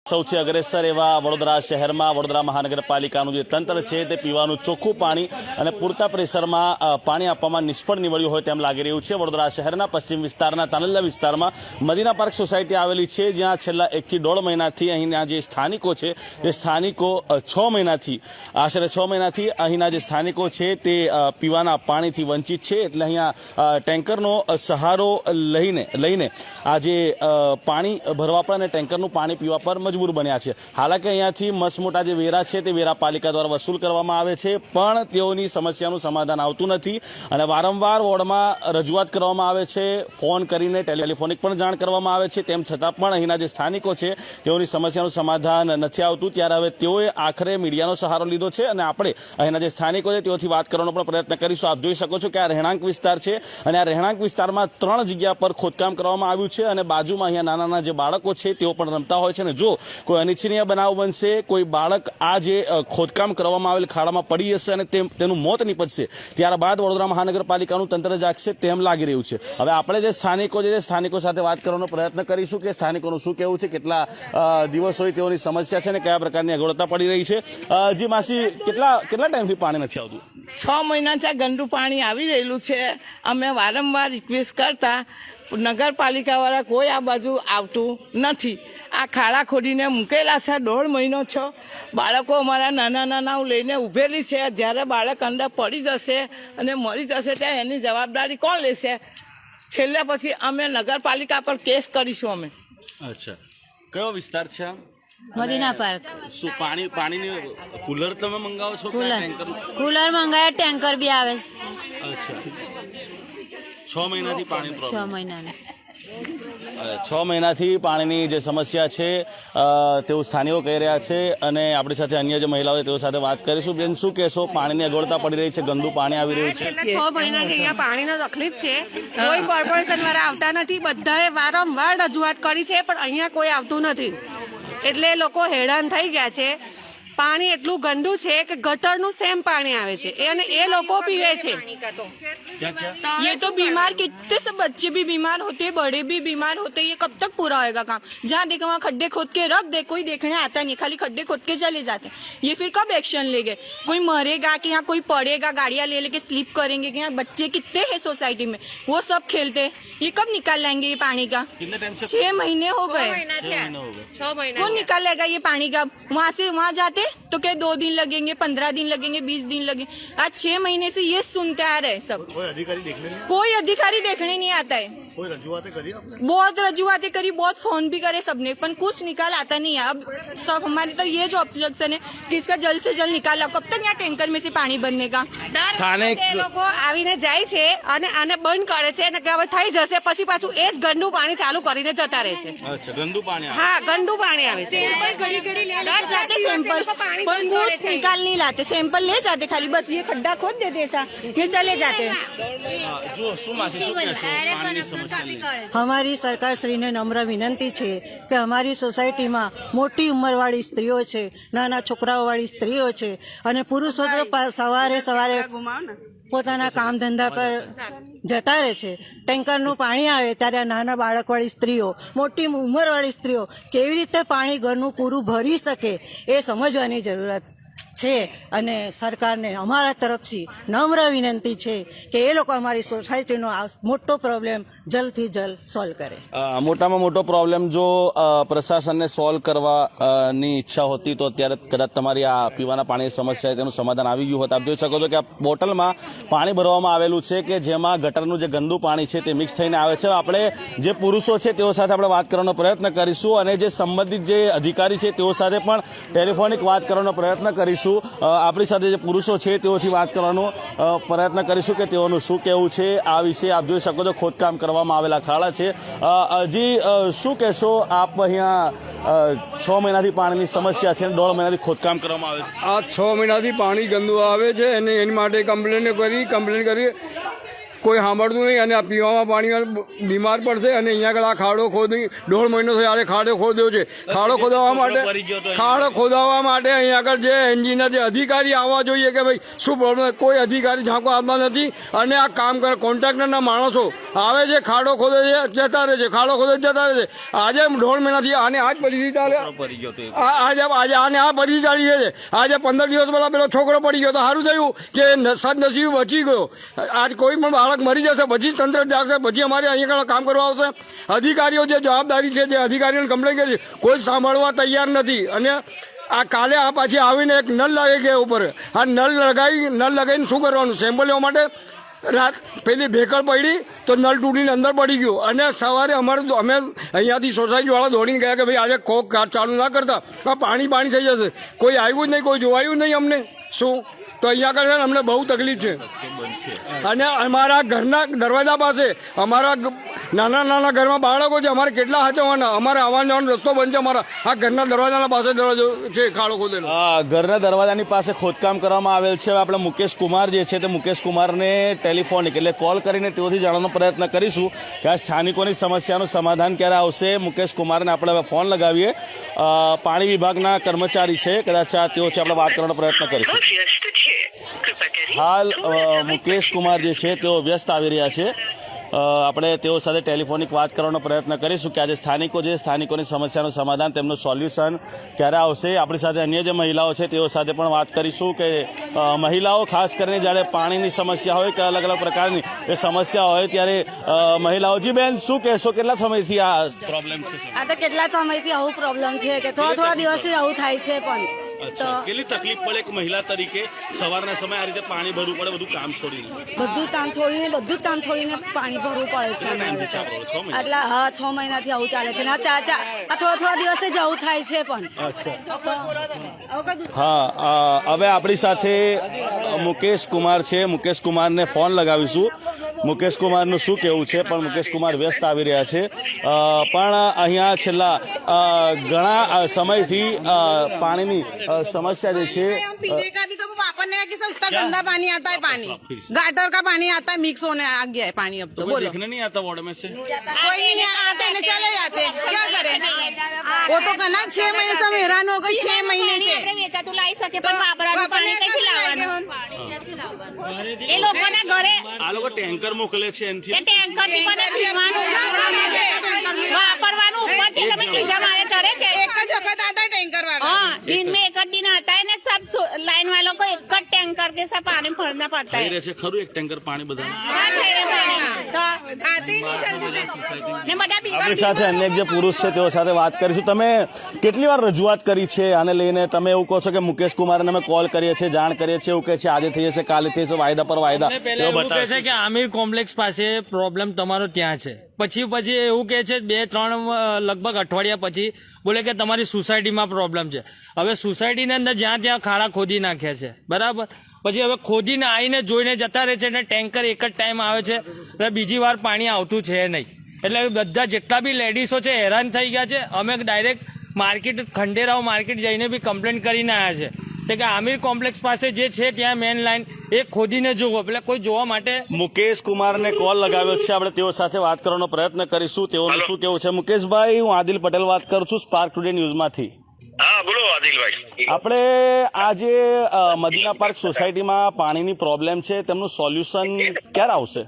સૌથી અગ્રેસર એવા વડોદરા શહેરમાં વડોદરા મહાનગરપાલિકાનું જે તંત્ર છે તે પીવાનું ચોખ્ખું પાણી અને પૂરતા પ્રેશરમાં પાણી આપવામાં નિષ્ફળ નીવડ્યું હોય તેમ લાગી રહ્યું છે। વડોદરા શહેરના પશ્ચિમ વિસ્તારના તાનલ્લા વિસ્તારમાં મદીના પાર્ક સોસાયટી આવેલી છે, જ્યાં છેલ્લા 1 થી 1.5 મહિનાથી અહીંના જે સ્થાનિકો છે તે સ્થાનિકો 6 મહિનાથી આશરે 6 મહિનાથી અહીંના જે સ્થાનિકો છે તે પીવાના પાણીથી વંચિત છે। એટલે અહીંયા ટેન્કરનો સહારો લઈને આજે પાણી ભરવા પર અને ટેન્કરનું પાણી પીવા પર મજબૂર બન્યા છે। હાલાકી અહીંયાથી મસમોટા જે વેરા છે તે વેરા પાલિકા દ્વારા વસૂલ કરવામાં આવે છે, પણ તેઓની સમસ્યાનું સમાધાન આવતું નથી અને વારંવાર વોર્ડમાં રજૂઆત કરવામાં આવે છે, ફોન કરીને ટેલિફોનિક પણ જાણ કરવામાં આવે છે, તેમ છતાં પણ અહીંના જે સ્થાનિકો છે તેઓની સમસ્યાનું સમાધાન નથી આવતું। ત્યારે હવે તેઓએ આખરે મીડિયાનો સહારો લીધો છે અને આપણે અહીંના જે સ્થાનિકો છે તેઓથી વાત કરવાનો પણ પ્રયત્ન કરીશું। આપ જોઈ શકો છો કે આ રહેણાંક વિસ્તાર છે અને આ રહેણાંક વિસ્તારમાં 3 જગ્યા પર ખોદકામ કરવામાં આવ્યું છે અને બાજુમાં અહીંયા નાના જે બાળકો છે તેઓ પણ રમતા હોય છે અને જો કોઈ અનિચ્છનીય બનાવ બનશે, કોઈ બાળક આ જે ખોદકામ કરવામાં આવેલ ખાડામાં પડી જશે અને તેનું મોત નીપજશે, ત્યારબાદ વડોદરા મહાનગરપાલિકાનું તંત્ર જાગશે તેમ લાગી રહ્યું છે। હવે આપણે જે સ્થાનિકો સાથે વાત કરવાનો પ્રયત્ન કરીશું કે સ્થાનિકોનું શું કહેવું છે, કેટલા દિવસોથી તેઓની સમસ્યા છે અને કયા પ્રકારની અગવડતા પડી રહી છે। જી માસી, કેટલા ટાઈમથી પાણી નથી આવતું? 6 મહિનાથી ગંદુ પાણી આવી રહેલું છે। અમે વારંવાર રિક્વેસ્ટ કરતા નગરપાલિકાવાળા કોઈ આ બાજુ આવતું નથી। આ ખાડા ખોદીને મૂકેલા છે, 1.5 મહિનો છે। બાળકો અમારા નાના લઈને ઊભેલી છે। જ્યારે બાળક અંદર પડી જશે અને મરી જશે ત્યાં એની જવાબદારી કોણ લેશે? છેલ્લે પછી અમે નગરપાલિકા પર કેસ કરીશું અમે। અચ્છા, કયો વિસ્તાર છે? Medina park. શું પાણીની કુલર તમે મંગાવો છો? કુલર મંગાવે, ટેન્કર બી આવે છે। અચ્છા, 6 મહિનાથી પાણી 6 મહિનાની 6 મહિનાથી પાણીની જે સમસ્યા છે તેવું સ્થાનિકો કહી રહ્યા છે અને આપણી સાથે અન્ય જે મહિલાઓ તેઓ સાથે વાત કરીશું। બેન, શું કહેશો? પાણીની અગવડતા પડી રહી છે, ગંદુ પાણી આવી રહ્યું છે। 6 મહિનાથી અહીંયા પાણીનો તકલીફ છે, કોઈ કોર્પોરેશન વાળા આવતા નથી। બધાએ વારંવાર રજૂઆત કરી છે પણ અહીંયા કોઈ આવતું નથી, એટલે લોકો હેરાન થઈ ગયા છે। પાણી એટલું ગંદુ છે કે ગટરનું સેમ પાણી આવે છે અને એ લોકો પીવે છે। ये तो बीमार, कितने सब बच्चे भी बीमार होते, बड़े भी बीमार होते। ये कब तक पूरा होएगा काम? जहाँ देखो वहाँ खड्डे खोद के रख दे, कोई देखने आता नहीं, खाली खड्डे खोद के चले जाते। ये फिर कब एक्शन लेंगे? कोई मरेगा कि यहाँ कोई पड़ेगा, गाड़ियाँ ले लेके स्लिप करेंगे कि यहाँ बच्चे कितने हैं सोसाइटी में, वो सब खेलते। ये कब निकाल लाएंगे ये पानी का? 6 महीने हो गए, 6 महीना कौन निकाल लेगा ये पानी का? वहाँ से वहाँ जाते तो क्या 2 दिन लगेंगे, 15 दिन लगेंगे, 20 दिन लगेंगे। आज 6 महीने से ये सुनते आ रहे सब। कोई अधिकारी देखने नहीं आता है। कोई रजूआतें करी आपने? बहुत रजूआतें करी, बहुत फोन भी करे सबने, पर कुछ निकाल आता नहीं है। अब सब हमारे तो ये जो ऑब्जेक्शन है कि इसका जल्द से जल्द निकाल लो। कब तक यहाँ टैंकर में से पानी बनने का? એ લોકો આવીને જાય છે અને આને બંધ કરે છે અને કે હવે થઈ જશે, પછી પાછું એ જ ગંદુ પાણી ચાલુ કરીને જતા રહે છે। અચ્છા, ગંદુ પાણી આવે? હા, ગંદુ પાણી આવે છે। घड़ी घड़ी ले लेके जाते सैंपल, पर कुछ निकाल नहीं लाते। सैंपल ले जाते खाली, बस ये खड्डा खोद देते ऐसा, ये चले जाते। જો શું માસી, શું કહેશો પાણીની સમસ્યા લઈને? અમારી સરકારશ્રીને નમ્ર વિનંતી છે કે અમારી સોસાયટીમાં મોટી ઉંમરવાળી સ્ત્રીઓ છે, નાના છોકરાઓવાળી સ્ત્રીઓ છે અને પુરુષો તો સવારે પોતાના કામ ધંધા પર જતા રહે છે। ટેન્કરનું પાણી આવે ત્યારે નાના બાળકવાળી સ્ત્રીઓ, મોટી ઉંમરવાળી સ્ત્રીઓ કેવી રીતે પાણી ઘરનું પૂરું ભરી શકે એ સમજવાની જરૂરત છે અને સરકારને અમારા તરફથી નમ્ર વિનંતી છે કે એ લોકો અમારી સોસાયટીનો આ મોટો પ્રોબ્લેમ જલ્દથી જલ્દ સોલ્વ કરે। મોટામાં મોટો પ્રોબ્લેમ જો પ્રશાસનને સોલ્વ કરવાની ઈચ્છા હોતી તો અત્યારે કદાચ તમારી આ પીવાના પાણીની સમસ્યા છે તેનું સમાધાન આવી ગયું હોત। આપ જોઈ શકો છો કે આ બોટલમાં પાણી ભરવામાં આવેલું છે કે જેમાં ગટરનું જે ગંદુ પાણી છે તે મિક્સ થઈને આવે છે। આપણે જે પુરુષો છે તેઓ સાથે આપણે વાત કરવાનો પ્રયત્ન કરીશું અને જે સંબંધિત જે અધિકારી છે તેઓ સાથે પણ ટેલિફોનિક વાત કરવાનો પ્રયત્ન કરીશું। આપણી સાથે જે પુરુષો છે તેઓથી વાત કરવાનો પ્રયત્ન કરીશું કે તેઓનું શું કહેવું છે આ વિશે। આપ જોઈ શકો છો ખોદકામ કરવામાં આવેલા ખાડા છે। હજી શું કહેશો આપ? અહીંયા 6 મહિનાથી પાણીની સમસ્યા છે, 1.5 મહિનાથી ખોદકામ કરવામાં આવે છે। આ 6 મહિનાથી પાણી ગંદુ આવે છે અને એની માટે કમ્પ્લેન કરી કોઈ સાંભળતું નહીં અને આ પીવામાં પાણી બીમાર પડશે. અને અહીંયા આગળ આ ખાડો ખોદી 1.5 મહિનો થયો ખાડો ખોદ્યો છે. ખાડો ખોદાવવા માટે અહીંયા આગળ જે એન્જિનિયર જે અધિકારી આવવા જોઈએ કે ભાઈ શું પ્રોબ્લેમ, કોઈ અધિકારી ઝાંકો આવતા નથી. અને આ કામ કરે કોન્ટ્રાક્ટરના માણસો આવે છે, ખાડો ખોદે છે, જતા રહે છે, ખાડો ખોદે જતા રહે છે. આજે 1.5 મહિનાથી આને આ જ પરિસ્થિતિ ચાલે. આજે આને આ પરિસ્થિતિ ચાલી છે. આજે 15 દિવસ પહેલા પેલો છોકરો પડી ગયો તો સારું થયું કે સદનસીબે બચી ગયો. આજ કોઈ પણ બાળક મરી જશે પછી તંત્ર જાગશે, પછી અમારે અહીંયા કામ કરવા આવશે. અધિકારીઓ જે જવાબદારી છે, જે અધિકારીઓને કમ્પ્લેન કરી કોઈ સાંભળવા તૈયાર નથી. અને આ કાલે આ પાછી આવીને એક નળ લાગી ગયા ઉપર. આ નળ લગાવીને શું કરવાનું? સેમ્પલ લેવા માટે રાત પેલી ભેકળ પડી તો નળ તૂટીને અંદર પડી ગયું. અને સવારે અમે અહીંયાથી સોસાયટીવાળા દોડીને ગયા કે ભાઈ આજે કોક ચાલુ ના કરતા, આ પાણી થઈ જશે. કોઈ આવ્યું જ નહીં, કોઈ જોવાયું નહીં અમને. શું તો અહીંયા આગળ અમને બહુ તકલીફ છે. અને અમારા ઘરના દરવાજા પાસે અમારા નાના ઘરમાં બાળકો છે, અમારે કેટલા સાચવવાના? અમારે આવવાનો જવાનો રસ્તો બંધ છે. અમારા આ ઘરના દરવાજાના પાસે દરવાજો છે ખાડો ખોદેલો. ઘરના દરવાજાની પાસે ખોદકામ કરવામાં આવેલ છે. આપણે મુકેશ કુમાર જે છે તે મુકેશ કુમારને ટેલિફોનિક એટલે કોલ કરીને તેઓથી જાણવાનો પ્રયત્ન કરીશું કે આ સ્થાનિકોની સમસ્યાનું સમાધાન ક્યારે આવશે. મુકેશ કુમારને આપણે હવે ફોન લગાવીએ. પાણી વિભાગના કર્મચારી છે, કદાચ તેઓથી આપણે વાત કરવાનો પ્રયત્ન કરીશું. હાલ મુકેશ કુમાર જે છે તેઓ વ્યસ્ત આવી રહ્યા છે. આપણે તેઓ સાથે ટેલિફોનિક વાત કરવાનો પ્રયત્ન કરીશું કે આજે સ્થાનિકોની સમસ્યાનું સમાધાન, તેમનું સોલ્યુશન ક્યારે આવશે. આપણી સાથે અન્ય જે મહિલાઓ છે તેઓ સાથે પણ વાત કરીશું કે મહિલાઓ ખાસ કરીને જ્યારે પાણીની સમસ્યા હોય કે અલગ અલગ પ્રકારની એ સમસ્યા હોય ત્યારે મહિલાઓ. જી બેન, શું કહેશો? કેટલા સમયથી આ પ્રોબ્લેમ છે? આ તો કેટલા સમયથી આવું પ્રોબ્લેમ છે કે થોડા દિવસથી આવું થાય છે. પણ કેટલી તકલીફ પડે એક મહિલા તરીકે સવારના સમયે આ રીતે પાણી ભરવું પડે, બધું કામ છોડીને બધું જ કામ છોડીને પાણી ભરવું પડે છે. એટલે 6 મહિનાથી આવું ચાલે છે. આ થોડા દિવસે જ આવું થાય છે. પણ હા, હવે આપણી સાથે મુકેશ કુમાર છે. મુકેશ કુમારને ફોન લગાવીશું. મુકેશ કુમારનું શું કહેવું છે, પણ મુકેશ કુમાર વ્યસ્ત આવી રહ્યા છે. પણ અહીંયા છેલ્લા ઘણા समयથી પાણીની समस्या जो है पीने का भी तो वो वापरने का किसा इतना गंदा पानी आता है. पानी गाटर का पानी आता है, मिक्स होने आ गया है पानी. अब तो बोलो, देखने नहीं आता वार्ड में से कोई नहीं आते ना, चले जाते. क्या करें? वो तो कहना 6 महीने से हम हैरान हो गए. 6 महीने से વેચાતું લાવી શકે પણ વાપરવાનું પાણી કઈથી લાવવાનું? એ લોકોના ઘરે આ લોકો ટેન્કર મોકલે છે એનથી એ ટેન્કર થી પણ પીવાનું વાપરવાનું ઉપરથી તમે બીજા મારે ચડે છે. एक જ वक्त आता है टैंकर वाला. हाँ, दिन में एक दिन आता है ना. सब लाइन वालों को एक टैंकर के साथ पानी भरना पड़ता है. છે ખરું એક ટેન્કર પાણી બધા हाँ, થઈ રહ્યું પાણી. તો आते ही नहीं जल्दी से. ને બધા આપણી સાથે અન્ય જે પુરુષ છે તેઓ સાથે વાત કરીશું. તમે કેટલી વાર રજૂઆત કરી છે આને લઈને? તમે એવું કહો છો કે મુકેશ કુમારને અમે કોલ કરીએ છીએ, જાણ કરીએ છીએ, એવું કહે છે આજે થઈ જશે, કાલે થઈ જશે, વાયદા પર વાયદા. એવું કહે છે કે આમિર કોમ્પ્લેક્સ પાસે પ્રોબ્લેમ તમારો ત્યાં છે. પછી એવું કહે છે 2-3 લગભગ અઠવાડિયા પછી બોલે કે તમારી સોસાયટીમાં પ્રોબ્લેમ છે. હવે સોસાયટીની અંદર જ્યાં ત્યાં ખાડા ખોદી નાખ્યા છે, બરાબર. પછી હવે ખોદીને આવીને જોઈને જતા રહે છે અને ટેન્કર એક જ ટાઈમ આવે છે એટલે બીજી વાર પાણી આવતું છે નહીં. એટલે બધા જેટલા બી લેડીઝો છે હેરાન થઈ ગયા છે. અમે ડાયરેક્ટ માર્કેટ ખંડેરાવ માર્કેટ જઈને બી કમ્પ્લેન કરીને આવ્યા છે કે આમિર કોમ્પ્લેક્સ પાસે જે છે ત્યાં મેન લાઈન એ ખોદીને જોવો, એટલે કોઈ જોવા માટે. મુકેશ કુમારને કોલ લગાવ્યો છે. આપણે તેઓ સાથે વાત કરવાનો પ્રયત્ન કરીશું. તેઓનું શું કેવું છે? મુકેશભાઈ, હું આદિલ પટેલ વાત કરું છું સ્પાર્ક ટુડે ન્યૂઝમાંથી. હા, બોલો આદિલભાઈ. આપણે આજે મદીના પાર્ક સોસાયટીમાં પાણીની પ્રોબ્લેમ છે, તેમનું સોલ્યુશન ક્યારે આવશે?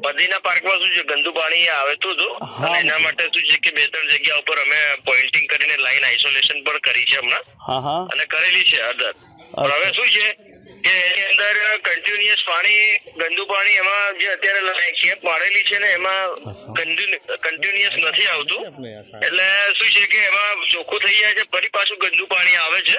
મદીના પાર્કમાં શું છે, ગંદુ પાણી આવતું હતું અને એના માટે શું છે કે 2-3 જગ્યા ઉપર અમે પોઇન્ટિંગ કરીને લાઈન આઇસોલેશન પણ કરી છે હમણાં અને કરેલી છે અદર. પણ હવે શું છે કે એની અંદર કન્ટિન્યુઅસ પાણી, ગંદુ પાણી એમાં જે અત્યારે કેપ મારેલી છે ને એમાં કન્ટિન્યુઅસ નથી આવતું. એટલે શું છે કે એમાં ચોખ્ખું થઈ જાય છે, ફરી પાછું ગંદુ પાણી આવે છે.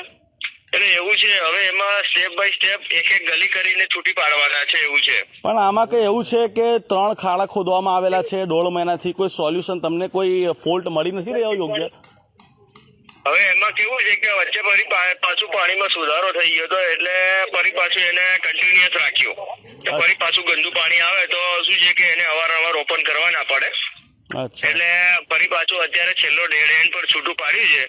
એટલે એવું છે, હવે એમાં સ્ટેપ બાય સ્ટેપ એક ગલી કરીને છૂટી પાડવાના છે એવું છે. પણ આમાં કઈ એવું છે કે 3 ખાડા ખોદવામાં આવેલા છે 1.5 મહિનાથી, કોઈ સોલ્યુશન તમને કોઈ ફોલ્ટ મળી નથી રહ્યો યોગ્ય? હવે એમાં કેવું છે કે વચ્ચે ફરી પાછું પાણીમાં સુધારો થઈ ગયો હતો એટલે ફરી પાછું એને કન્ટિન્યુઅસ રાખ્યું. ફરી પાછું ગંદુ પાણી આવે તો શું છે કે એને અવારનવાર ઓપન કરવા ના પડે. અચ્છા. એટલે ફરી પાછું અત્યારે છેલ્લો ડેડ એન્ડ પર છૂટું પાડ્યું છે.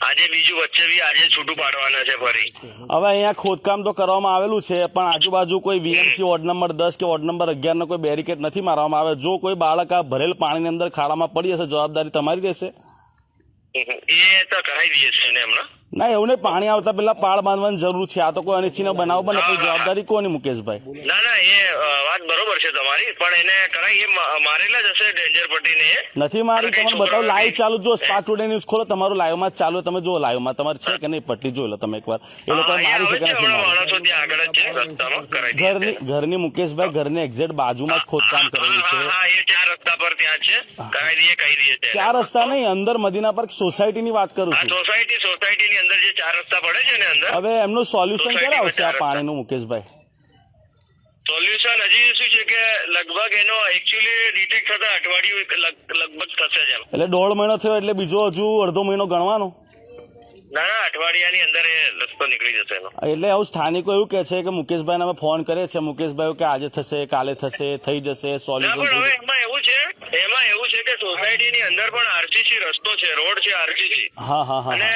આજે બીજું વચ્ચે બી આજે છૂટું પાડવાના છે ફરી. હવે અહીંયા ખોદકામ તો કરવામાં આવેલું છે, પણ આજુબાજુ કોઈ વીએમસી વોર્ડ નંબર 10 કે વોર્ડ નંબર 11 નો કોઈ બેરિકેડ નથી મારવામાં આવે. જો કોઈ બાળક આ ભરેલ પાણીની અંદર ખાડામાં પડી જશે, જવાબદારી તમારી રહેશે? એ તો કરાવી દઈએ છે એને હમણાં. ના, એવું નહીં. પાણી આવતા પહેલા પાળ બાંધવાની જરૂર છે. આ તો કોઈ અનિચ્છનીય બનાવ બને તો જવાબદારી કોની, મુકેશભાઈ? ના એ વાત બરોબર છે તમારી, પણ એને કરાવી. એ મારેલા જ હશે ડેન્જર પટ્ટીને. નથી મારી. તમને બતાવો લાઈવ ચાલુ. જો સ્પાર્ક ટુડે ન્યૂઝ ખોલો, તમારું લાઈવમાં જ ચાલુ. તમે જો લાઈવમાં તમારે છે કે નહીં પટ્ટી જોઈ લો તમે એકવાર. એ લોકો મારી છે કે નથી મારી? માણસો ત્યાં આગળ જ છે રસ્તામાં કરાવી દઈએ. ઘરની મુકેશભાઈ, ઘરની એક્ઝેક્ટ બાજુમાં જ ખોદકામ કરેલું છે. એ 4 રસ્તા પર ત્યાં છે. કરાવી દઈએ, કહી દઈએ છે. 4 રસ્તા નહીં, અંદર મદીના પાર્ક સોસાયટીની વાત કરું છું. સોસાયટીની અંદર જે 4 રસ્તા પડે છે ને અંદર. હવે એમનું સોલ્યુશન ક્યારે આવશે આ પાણીનું, મુકેશભાઈ? સોલ્યુશન હજી શું છે કે લગભગ એનો એકચ્યુઅલી ડિટેક્ટ થતા અઠવાડિયું લગભગ થશે જ એમ. એટલે 1.5 મહિનો થયો, એટલે બીજો હજુ અડધો મહિનો ગણવાનો? ના અઠવાડિયાની અંદર એ રસ્તો નીકળી જશે એનો. એટલે આવું સ્થાનિકો એવું કે છે કે મુકેશભાઈને અમે ફોન કરીએ છીએ, મુકેશભાઈ કે આજે થશે, કાલે થશે, થઈ જશે સોલ્યુશન. પણ હવે એમાં એવું છે કે સોસાયટીની અંદર પણ આરસીસી રસ્તો છે, રોડ છે આરસીસી. હા. અને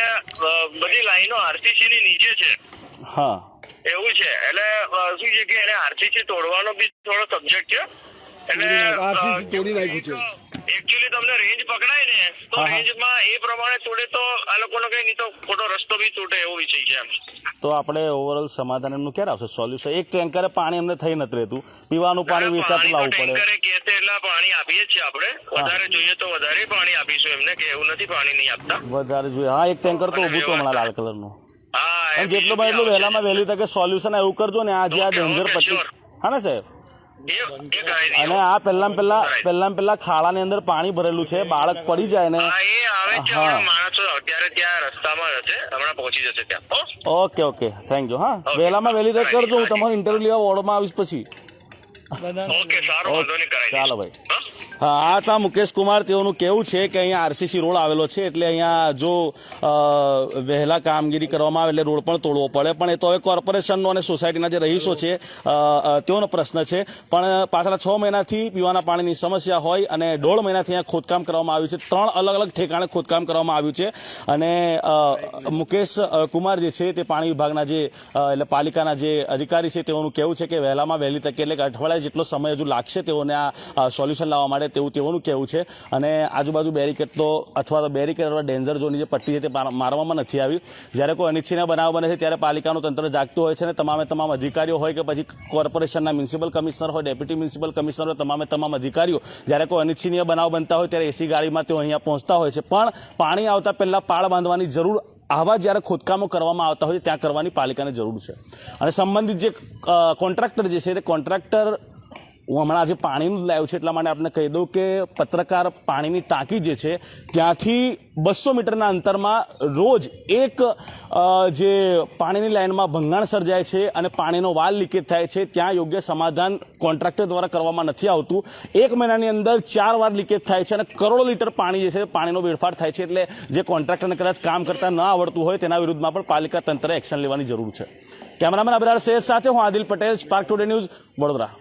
બધી લાઈનો આરસીસી ની નીચે છે. હા, એવું છે. એટલે શું છે કે એને આરસીસી તોડવાનો બી થોડો સબ્જેક્ટ છે. એટલે તોડી નાખ્યું છે. એકચ્યુઅલી તમને રેન્જ પકડાય ને તો રેન્જમાં એ પ્રમાણે તોડે તો આ લોકોનો કઈ નહીં તો ખોટો રસ્તો બી તૂટે એવો વિષય છે એમ. તો આપણે ઓવરઓલ સમાધાન એમનું ક્યારે આવશે સોલ્યુશન? એક ટેન્કરે પાણી એમને થઈ નથી રહેતું, પીવાનું પાણી વેચાતું લાવવું પડે. ટેન્કરે કહેતે એટલા પાણી આપીએ છીએ આપણે. વધારે જોઈએ તો વધારે પાણી આપીશું એમને, કે એવું નથી પાણી નહીં આપતા. વધારે જોઈએ. હા, એક ટેન્કર તો ઊભું તો હમણાં લાલ કલરનું. હા, જેટલું બને એટલું વહેલામાં વહેલી તકે સોલ્યુશન એવું કરજો ને. આ જે આ ડેન્જર પટ્ટી, હા ને સાહેબ? અને આ પહેલા ખાડાની અંદર પાણી ભરેલું છે, બાળક પડી જાય ને. માણસો અત્યારે ત્યાં રસ્તામાં હશે, હમણાં પહોંચી જશે ત્યાં. Okay, thank you. હા, વહેલામાં વહેલી તક કરજો. હું તમારો ઇન્ટરવ્યુ લેવા વોર્ડમાં આવીશ પછી. ઓકે, સારું, વાંધો નહીં, કરાવી દઈએ. ચાલો ભાઈ. હા, આ હતા મુકેશ કુમાર. તેઓનું કેવું છે કે અહીંયા આરસીસી રોડ આવેલો છે, એટલે અહીંયા જો વહેલા કામગીરી કરવામાં આવે એટલે રોડ પણ તોડવો પડે. પણ એ તો હવે કોર્પોરેશનનો અને સોસાયટીના જે રહીશો છે તેઓનો પ્રશ્ન છે. પણ પાછલા 6 મહિનાથી પીવાના પાણીની સમસ્યા હોય અને 1.5 મહિનાથી અહીંયા ખોદકામ કરવામાં આવ્યું છે. 3 અલગ અલગ ઠેકાણે ખોદકામ કરવામાં આવ્યું છે. અને મુકેશ કુમાર જે છે તે પાણી વિભાગના જે એટલે પાલિકાના જે અધિકારી છે તેઓનું કેવું છે કે વહેલામાં વહેલી તકે એટલે કે અઠવાડિયા જેટલો સમય હજુ લાગશે તેઓને આ સોલ્યુશન લાવવા માટે, તેઓનું કહેવું છે. અને આજુબાજુ બેરિકેડ તો અથવા તો બેરિકેડ અથવા ડેન્જર ઝોનની જે પટ્ટી છે તે મારવામાં નથી આવી. જ્યારે કોઈ અનિચ્છનીય બનાવ બને છે ત્યારે પાલિકાનું તંત્ર જાગતું હોય છે અને તમામ અધિકારીઓ હોય કે પછી કોર્પોરેશનના મ્યુનિસિપલ કમિશનર હોય, ડેપ્યુટી મ્યુનિસિપલ કમિશનર હોય, તમામ અધિકારીઓ જ્યારે કોઈ અનિચ્છનીય બનાવ બનતા હોય ત્યારે એસી ગાડીમાં તેઓ અહીંયા પહોંચતા હોય છે. પણ પાણી આવતા પહેલા પાળ બાંધવાની જરૂર આવા જ્યારે ખોદકામો કરવામાં આવતા હોય ત્યાં કરવાની પાલિકાને જરૂર છે. અને સંબંધિત જે કોન્ટ્રાક્ટર જે છે તે કોન્ટ્રાક્ટર, હું હમણાં આજે પાણીનું લાવ્યું છે એટલા માટે આપણે કહી દઉં કે પત્રકાર પાણીની ટાંકી જે છે ત્યાંથી 200 મીટરના અંતરમાં રોજ એક જે પાણીની લાઇનમાં ભંગાણ સર્જાય છે અને પાણીનો વાલ લીકેજ થાય છે. ત્યાં યોગ્ય સમાધાન કોન્ટ્રાક્ટર દ્વારા કરવામાં નથી આવતું. 1 મહિનાની અંદર 4 વાર લીકેજ થાય છે અને કરોડો લીટર પાણી જે છે પાણીનો વેડફાટ થાય છે. એટલે જે કોન્ટ્રાક્ટરને કદાચ કામ કરતા ન આવડતું હોય તેના વિરુદ્ધમાં પણ પાલિકા તંત્રે એક્શન લેવાની જરૂર છે. કેમેરામેન અબરાર શેખ સાથે હું Adil Patel, spark today news, Vadodara.